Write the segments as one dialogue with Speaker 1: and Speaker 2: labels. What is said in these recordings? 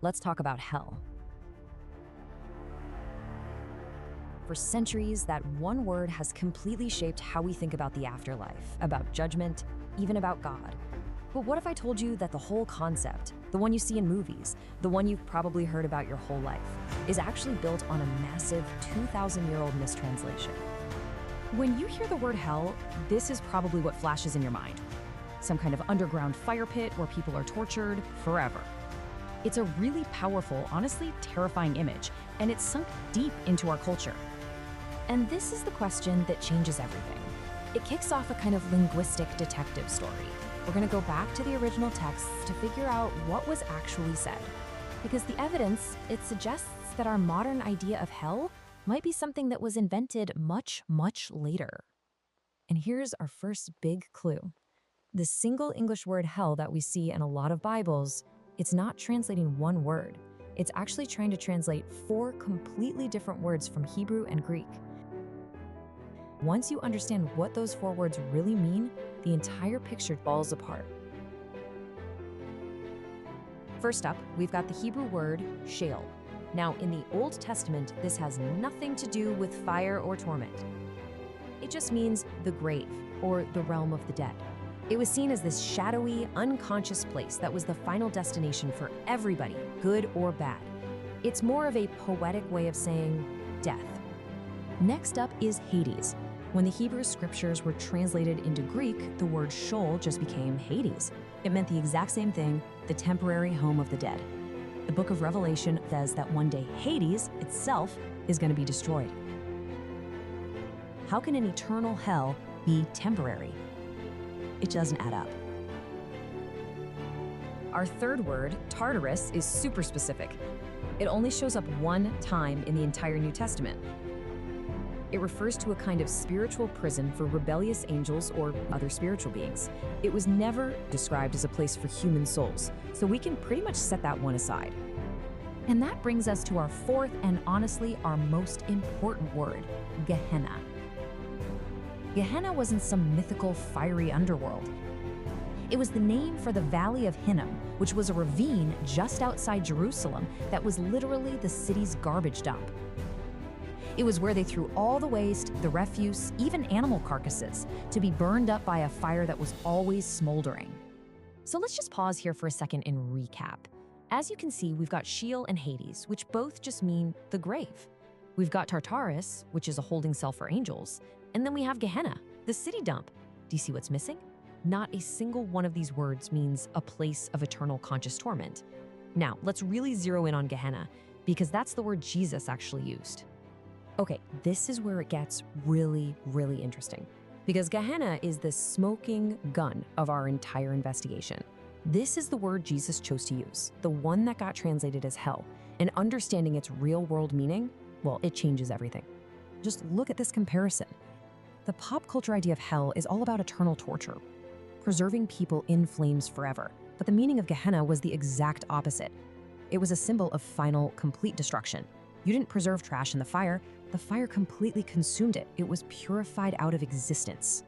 Speaker 1: let's talk about hell. For centuries, that one word has completely shaped how we think about the afterlife, about judgment, even about God. But what if I told you that the whole concept, the one you see in movies, the one you've probably heard about your whole life, is actually built on a massive 2,000-year-old mistranslation? When you hear the word hell, this is probably what flashes in your mind. Some kind of underground fire pit where people are tortured forever. It's a really powerful, honestly terrifying image, and it's sunk deep into our culture. And this is the question that changes everything. It kicks off a kind of linguistic detective story. We're going to go back to the original texts to figure out what was actually said. Because the evidence, it suggests that our modern idea of hell might be something that was invented much, much later. And here's our first big clue. The single English word hell that we see in a lot of Bibles, it's not translating one word. It's actually trying to translate 4 completely different words from Hebrew and Greek. Once you understand what those 4 words really mean, the entire picture falls apart. First up, we've got the Hebrew word Sheol. Now, in the Old Testament, this has nothing to do with fire or torment. It just means the grave, or the realm of the dead. It was seen as this shadowy, unconscious place that was the final destination for everybody, good or bad. It's more of a poetic way of saying death. Next up is Hades. When the Hebrew scriptures were translated into Greek, the word Sheol just became Hades. It meant the exact same thing, the temporary home of the dead. The book of Revelation says that one day Hades itself is going to be destroyed. How can an eternal hell be temporary? It doesn't add up. Our third word, Tartarus, is super specific. It only shows up one time in the entire New Testament. It refers to a kind of spiritual prison for rebellious angels or other spiritual beings. It was never described as a place for human souls, so we can pretty much set that one aside. And that brings us to our fourth and honestly our most important word, Gehenna. Gehenna wasn't some mythical fiery underworld. It was the name for the Valley of Hinnom, which was a ravine just outside Jerusalem that was literally the city's garbage dump. It was where they threw all the waste, the refuse, even animal carcasses, to be burned up by a fire that was always smoldering. So let's just pause here for a second and recap. As you can see, we've got Sheol and Hades, which both just mean the grave. We've got Tartarus, which is a holding cell for angels, and then we have Gehenna, the city dump. Do you see what's missing? Not a single one of these words means a place of eternal conscious torment. Now, let's really zero in on Gehenna, because that's the word Jesus actually used. Okay, this is where it gets really, really interesting, because Gehenna is the smoking gun of our entire investigation. This is the word Jesus chose to use, the one that got translated as hell, and understanding its real-world meaning, well, it changes everything. Just look at this comparison. The pop culture idea of hell is all about eternal torture, preserving people in flames forever. But the meaning of Gehenna was the exact opposite. It was a symbol of final, complete destruction. You didn't preserve trash in the fire completely consumed it. It was purified out of existence.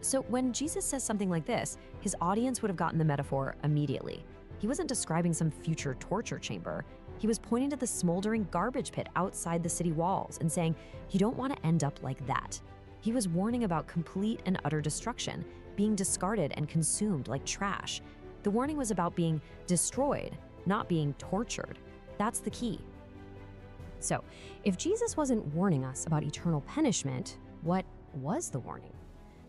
Speaker 1: So when Jesus says something like this, his audience would have gotten the metaphor immediately. He wasn't describing some future torture chamber. He was pointing to the smoldering garbage pit outside the city walls and saying, you don't want to end up like that. He was warning about complete and utter destruction, being discarded and consumed like trash. The warning was about being destroyed, not being tortured. That's the key. So, if Jesus wasn't warning us about eternal punishment, what was the warning?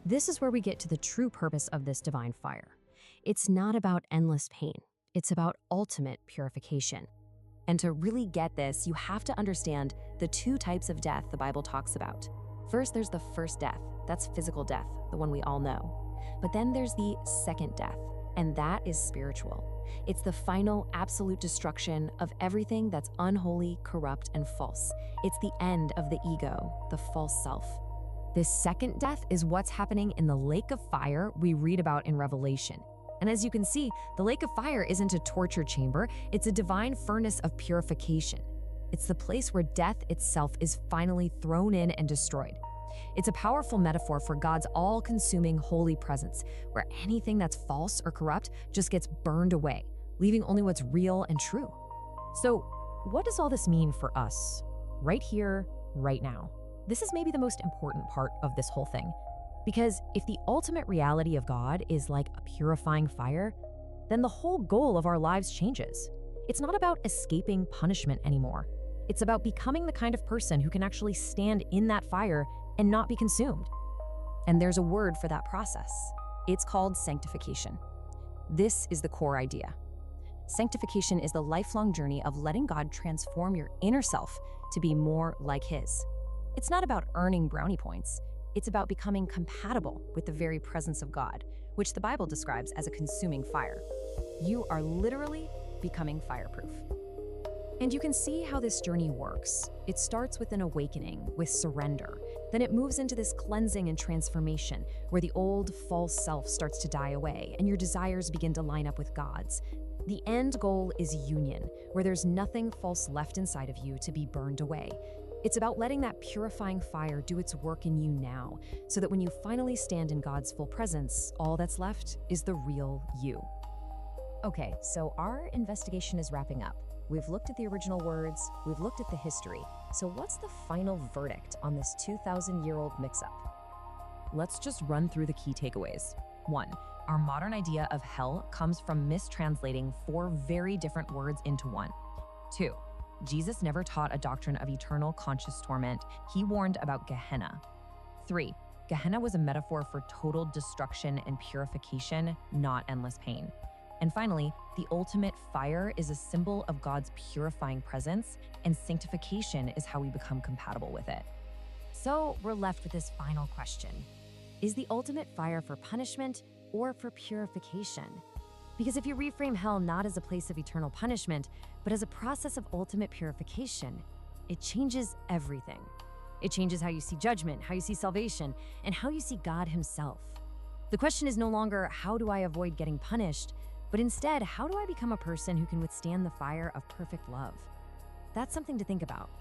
Speaker 1: This is where we get to the true purpose of this divine fire. It's not about endless pain. It's about ultimate purification. And to really get this, you have to understand the 2 types of death the Bible talks about. First, there's the first death. That's physical death, the one we all know. But then there's the second death, and that is spiritual. It's the final, absolute destruction of everything that's unholy, corrupt, and false. It's the end of the ego, the false self. This second death is what's happening in the lake of fire we read about in Revelation. And as you can see, the lake of fire isn't a torture chamber, it's a divine furnace of purification. It's the place where death itself is finally thrown in and destroyed. It's a powerful metaphor for God's all-consuming holy presence, where anything that's false or corrupt just gets burned away, leaving only what's real and true. So, what does all this mean for us, right here, right now? This is maybe the most important part of this whole thing. Because if the ultimate reality of God is like a purifying fire, then the whole goal of our lives changes. It's not about escaping punishment anymore. It's about becoming the kind of person who can actually stand in that fire and not be consumed. And there's a word for that process. It's called sanctification. This is the core idea. Sanctification is the lifelong journey of letting God transform your inner self to be more like His. It's not about earning brownie points. It's about becoming compatible with the very presence of God, which the Bible describes as a consuming fire. You are literally becoming fireproof. And you can see how this journey works. It starts with an awakening, with surrender. Then it moves into this cleansing and transformation, where the old, false self starts to die away and your desires begin to line up with God's. The end goal is union, where there's nothing false left inside of you to be burned away. It's about letting that purifying fire do its work in you now, so that when you finally stand in God's full presence, all that's left is the real you. Okay, so our investigation is wrapping up. We've looked at the original words, we've looked at the history. So what's the final verdict on this 2,000-year-old mix-up? Let's just run through the key takeaways. 1. Our modern idea of hell comes from mistranslating 4 very different words into one. 2. Jesus never taught a doctrine of eternal conscious torment. He warned about Gehenna. 3. Gehenna was a metaphor for total destruction and purification, not endless pain. And finally, the ultimate fire is a symbol of God's purifying presence, and sanctification is how we become compatible with it. So we're left with this final question. Is the ultimate fire for punishment or for purification? Because if you reframe hell not as a place of eternal punishment, but as a process of ultimate purification, it changes everything. It changes how you see judgment, how you see salvation, and how you see God Himself. The question is no longer, how do I avoid getting punished? But instead, how do I become a person who can withstand the fire of perfect love? That's something to think about.